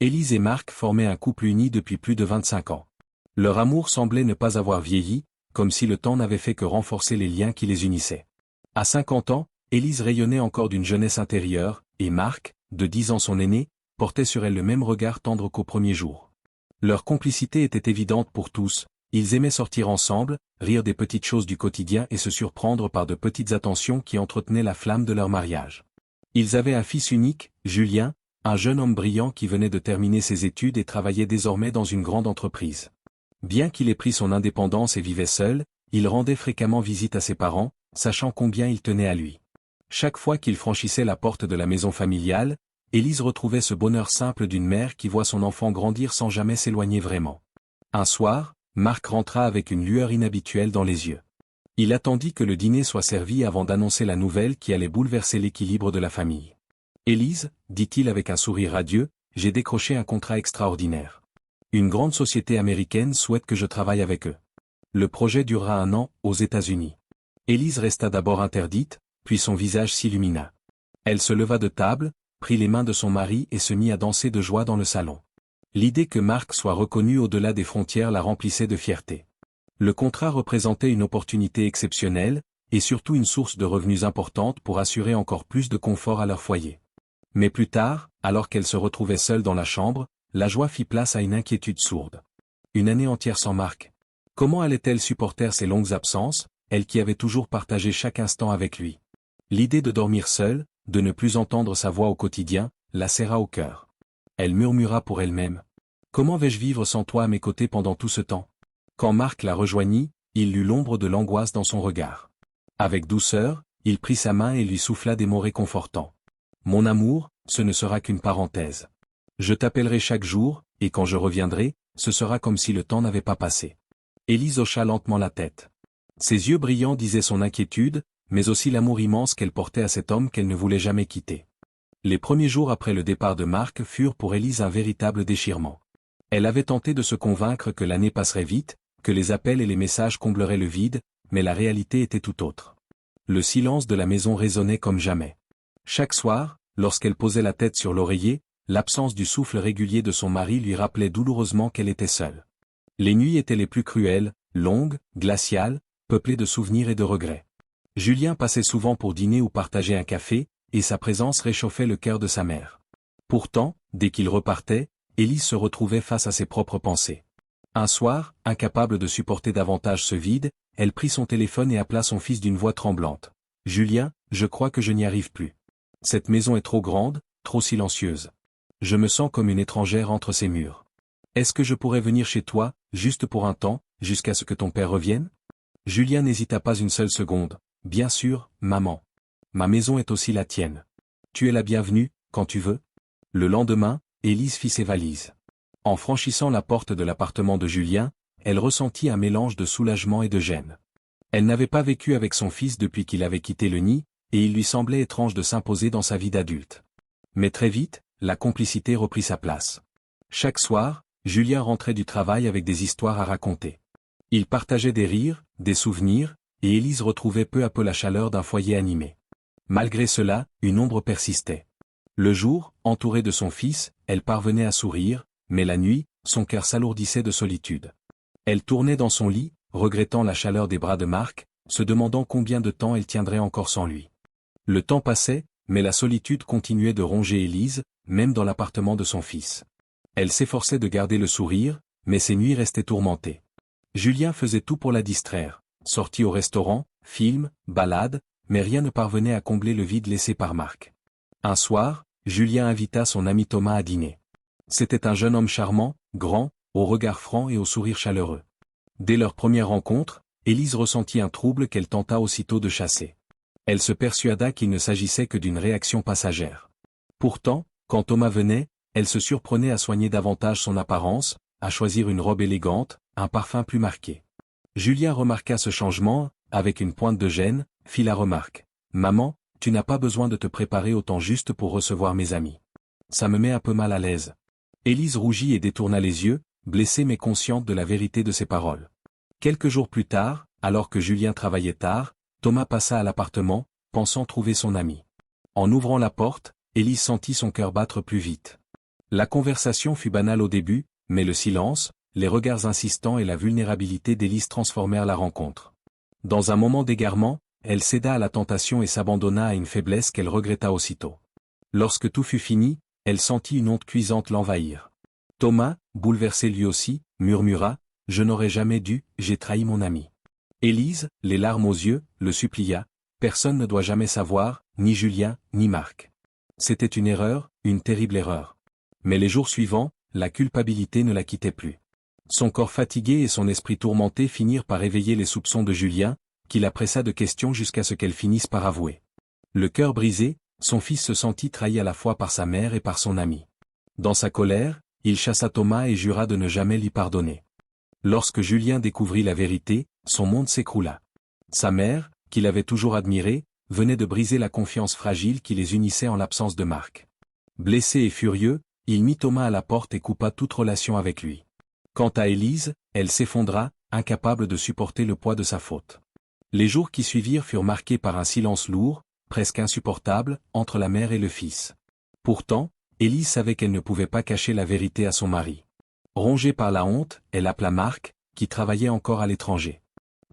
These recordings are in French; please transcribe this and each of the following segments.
Élise et Marc formaient un couple uni depuis plus de 25 ans. Leur amour semblait ne pas avoir vieilli, comme si le temps n'avait fait que renforcer les liens qui les unissaient. À 50 ans, Élise rayonnait encore d'une jeunesse intérieure, et Marc, de 10 ans son aîné, portait sur elle le même regard tendre qu'au premier jour. Leur complicité était évidente pour tous, ils aimaient sortir ensemble, rire des petites choses du quotidien et se surprendre par de petites attentions qui entretenaient la flamme de leur mariage. Ils avaient un fils unique, Julien, un jeune homme brillant qui venait de terminer ses études et travaillait désormais dans une grande entreprise. Bien qu'il ait pris son indépendance et vivait seul, il rendait fréquemment visite à ses parents, sachant combien ils tenaient à lui. Chaque fois qu'il franchissait la porte de la maison familiale, Élise retrouvait ce bonheur simple d'une mère qui voit son enfant grandir sans jamais s'éloigner vraiment. Un soir, Marc rentra avec une lueur inhabituelle dans les yeux. Il attendit que le dîner soit servi avant d'annoncer la nouvelle qui allait bouleverser l'équilibre de la famille. « Élise, dit-il avec un sourire radieux, j'ai décroché un contrat extraordinaire. Une grande société américaine souhaite que je travaille avec eux. Le projet durera 1 an, aux États-Unis. » Élise resta d'abord interdite, puis son visage s'illumina. Elle se leva de table, prit les mains de son mari et se mit à danser de joie dans le salon. L'idée que Marc soit reconnu au-delà des frontières la remplissait de fierté. Le contrat représentait une opportunité exceptionnelle, et surtout une source de revenus importante pour assurer encore plus de confort à leur foyer. Mais plus tard, alors qu'elle se retrouvait seule dans la chambre, la joie fit place à une inquiétude sourde. Une année entière sans Marc. Comment allait-elle supporter ces longues absences, elle qui avait toujours partagé chaque instant avec lui? L'idée de dormir seule, de ne plus entendre sa voix au quotidien, la serra au cœur. Elle murmura pour elle-même. « Comment vais-je vivre sans toi à mes côtés pendant tout ce temps ?» Quand Marc la rejoignit, il lut l'ombre de l'angoisse dans son regard. Avec douceur, il prit sa main et lui souffla des mots réconfortants. « Mon amour, ce ne sera qu'une parenthèse. Je t'appellerai chaque jour, et quand je reviendrai, ce sera comme si le temps n'avait pas passé. » Élise hocha lentement la tête. Ses yeux brillants disaient son inquiétude, mais aussi l'amour immense qu'elle portait à cet homme qu'elle ne voulait jamais quitter. Les premiers jours après le départ de Marc furent pour Élise un véritable déchirement. Elle avait tenté de se convaincre que l'année passerait vite, que les appels et les messages combleraient le vide, mais la réalité était tout autre. Le silence de la maison résonnait comme jamais. Chaque soir, lorsqu'elle posait la tête sur l'oreiller, l'absence du souffle régulier de son mari lui rappelait douloureusement qu'elle était seule. Les nuits étaient les plus cruelles, longues, glaciales, peuplées de souvenirs et de regrets. Julien passait souvent pour dîner ou partager un café, et sa présence réchauffait le cœur de sa mère. Pourtant, dès qu'il repartait, Élise se retrouvait face à ses propres pensées. Un soir, incapable de supporter davantage ce vide, elle prit son téléphone et appela son fils d'une voix tremblante. « Julien, je crois que je n'y arrive plus. Cette maison est trop grande, trop silencieuse. Je me sens comme une étrangère entre ces murs. Est-ce que je pourrais venir chez toi, juste pour un temps, jusqu'à ce que ton père revienne ?» Julien n'hésita pas une seule seconde. « Bien sûr, maman. Ma maison est aussi la tienne. Tu es la bienvenue, quand tu veux. » Le lendemain, Élise fit ses valises. En franchissant la porte de l'appartement de Julien, elle ressentit un mélange de soulagement et de gêne. Elle n'avait pas vécu avec son fils depuis qu'il avait quitté le nid, et il lui semblait étrange de s'imposer dans sa vie d'adulte. Mais très vite, la complicité reprit sa place. Chaque soir, Julien rentrait du travail avec des histoires à raconter. Ils partageaient des rires, des souvenirs, et Élise retrouvait peu à peu la chaleur d'un foyer animé. Malgré cela, une ombre persistait. Le jour, entourée de son fils, elle parvenait à sourire, mais la nuit, son cœur s'alourdissait de solitude. Elle tournait dans son lit, regrettant la chaleur des bras de Marc, se demandant combien de temps elle tiendrait encore sans lui. Le temps passait, mais la solitude continuait de ronger Élise, même dans l'appartement de son fils. Elle s'efforçait de garder le sourire, mais ses nuits restaient tourmentées. Julien faisait tout pour la distraire, sortie au restaurant, films, balades, mais rien ne parvenait à combler le vide laissé par Marc. Un soir, Julien invita son ami Thomas à dîner. C'était un jeune homme charmant, grand, au regard franc et au sourire chaleureux. Dès leur première rencontre, Élise ressentit un trouble qu'elle tenta aussitôt de chasser. Elle se persuada qu'il ne s'agissait que d'une réaction passagère. Pourtant, quand Thomas venait, elle se surprenait à soigner davantage son apparence, à choisir une robe élégante, un parfum plus marqué. Julien remarqua ce changement, avec une pointe de gêne, fit la remarque. « Maman, tu n'as pas besoin de te préparer autant juste pour recevoir mes amis. Ça me met un peu mal à l'aise. » Élise rougit et détourna les yeux, blessée mais consciente de la vérité de ses paroles. Quelques jours plus tard, alors que Julien travaillait tard, Thomas passa à l'appartement, pensant trouver son ami. En ouvrant la porte, Élise sentit son cœur battre plus vite. La conversation fut banale au début, mais le silence, les regards insistants et la vulnérabilité d'Élise transformèrent la rencontre. Dans un moment d'égarement, elle céda à la tentation et s'abandonna à une faiblesse qu'elle regretta aussitôt. Lorsque tout fut fini, elle sentit une honte cuisante l'envahir. Thomas, bouleversé lui aussi, murmura « Je n'aurais jamais dû, j'ai trahi mon ami ». Élise, les larmes aux yeux, le supplia « Personne ne doit jamais savoir, ni Julien, ni Marc. » C'était une erreur, une terrible erreur. Mais les jours suivants, la culpabilité ne la quittait plus. Son corps fatigué et son esprit tourmenté finirent par éveiller les soupçons de Julien, qui la pressa de questions jusqu'à ce qu'elle finisse par avouer. Le cœur brisé, son fils se sentit trahi à la fois par sa mère et par son ami. Dans sa colère, il chassa Thomas et jura de ne jamais lui pardonner. Lorsque Julien découvrit la vérité, son monde s'écroula. Sa mère, qu'il avait toujours admirée, venait de briser la confiance fragile qui les unissait en l'absence de Marc. Blessé et furieux, il mit Thomas à la porte et coupa toute relation avec lui. Quant à Élise, elle s'effondra, incapable de supporter le poids de sa faute. Les jours qui suivirent furent marqués par un silence lourd, presque insupportable, entre la mère et le fils. Pourtant, Élise savait qu'elle ne pouvait pas cacher la vérité à son mari. Rongée par la honte, elle appela Marc, qui travaillait encore à l'étranger.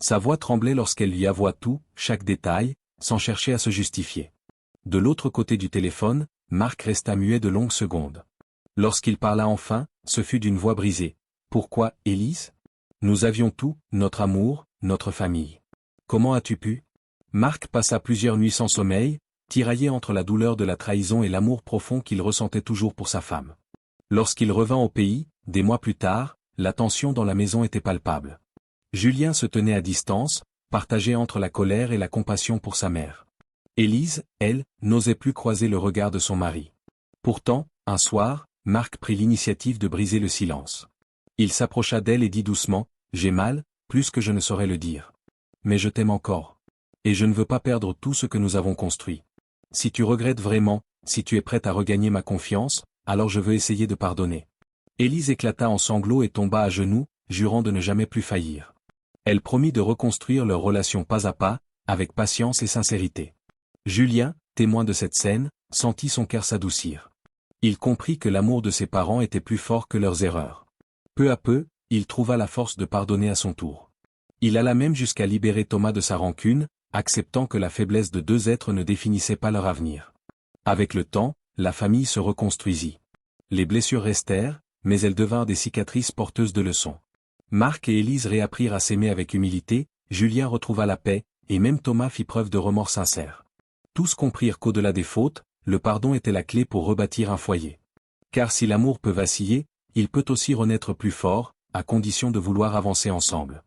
Sa voix tremblait lorsqu'elle lui avoua tout, chaque détail, sans chercher à se justifier. De l'autre côté du téléphone, Marc resta muet de longues secondes. Lorsqu'il parla enfin, ce fut d'une voix brisée. « Pourquoi, Élise ? Nous avions tout, notre amour, notre famille. Comment as-tu pu ?» Marc passa plusieurs nuits sans sommeil, tiraillé entre la douleur de la trahison et l'amour profond qu'il ressentait toujours pour sa femme. Lorsqu'il revint au pays, des mois plus tard, la tension dans la maison était palpable. Julien se tenait à distance, partagé entre la colère et la compassion pour sa mère. Élise, elle, n'osait plus croiser le regard de son mari. Pourtant, un soir, Marc prit l'initiative de briser le silence. Il s'approcha d'elle et dit doucement « J'ai mal, plus que je ne saurais le dire. Mais je t'aime encore. Et je ne veux pas perdre tout ce que nous avons construit. Si tu regrettes vraiment, si tu es prête à regagner ma confiance, alors je veux essayer de pardonner. » Élise éclata en sanglots et tomba à genoux, jurant de ne jamais plus faillir. Elle promit de reconstruire leur relation pas à pas, avec patience et sincérité. Julien, témoin de cette scène, sentit son cœur s'adoucir. Il comprit que l'amour de ses parents était plus fort que leurs erreurs. Peu à peu, il trouva la force de pardonner à son tour. Il alla même jusqu'à libérer Thomas de sa rancune, acceptant que la faiblesse de deux êtres ne définissait pas leur avenir. Avec le temps, la famille se reconstruisit. Les blessures restèrent, mais elles devinrent des cicatrices porteuses de leçons. Marc et Élise réapprirent à s'aimer avec humilité, Julien retrouva la paix, et même Thomas fit preuve de remords sincères. Tous comprirent qu'au-delà des fautes, le pardon était la clé pour rebâtir un foyer. Car si l'amour peut vaciller, il peut aussi renaître plus fort, à condition de vouloir avancer ensemble.